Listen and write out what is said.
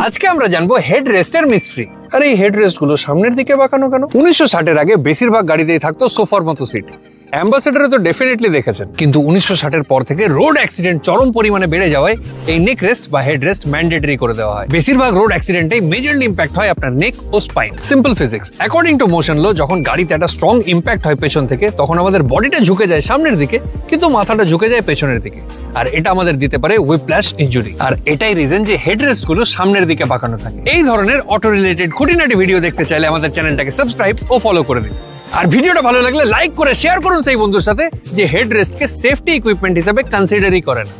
আজকে আমরা জানবো হেড রেস্টের মিস্ট্রি। আর এই হেড রেস্ট গুলো সামনের দিকে বাঁকানো কেন? 1960-এর আগে বেশিরভাগ গাড়িতেই থাকতো সোফার মতো সিট। অ্যাম্বাসেডারে তো ডেফিনেটলি দেখেছেন, কিন্তু 1960-এর পর থেকে রোড অ্যাক্সিডেন্ট চরম পরিমাণে বেড়ে যাওয়ায় এই নেক রেস্ট বা হেড রেস্ট ম্যান্ডেটরি করে দেওয়া হয়। বেশিরভাগ রোড অ্যাক্সিডেন্টে মেজরলি ইম্প্যাক্ট হয় আপনার নেক ও spine. Simple physics, according to motion law, যখন গাড়িতে একটা স্ট্রং ইম্প্যাক্ট হয় পেছন থেকে, তখন আমাদের বডিটা ঝুঁকে যায় সামনের দিকে, কিন্তু মাথাটা ঝুঁকে যায় পেছনের দিকে, আর এটা আমাদের দিতে পারে হুইপ্ল্যাশ ইনজুরি। আর এটাই রিজন যে হেড রেস্ট গুলো সামনের দিকে বাঁকানো থাকে। এই ধরনের অটো রিলেটেড খুঁটিনাটি ভিডিও দেখতে চাইলে আমাদের চ্যানেলটাকে সাবস্ক্রাইব ও ফলো করে দিন। আর ভিডিওটা ভালো লাগলে লাইক করে শেয়ার করুন সেই বন্ধুর সাথে যে হেড রেস্টকে সেফটি ইকুইপমেন্ট হিসেবে কনসিডারই করে না।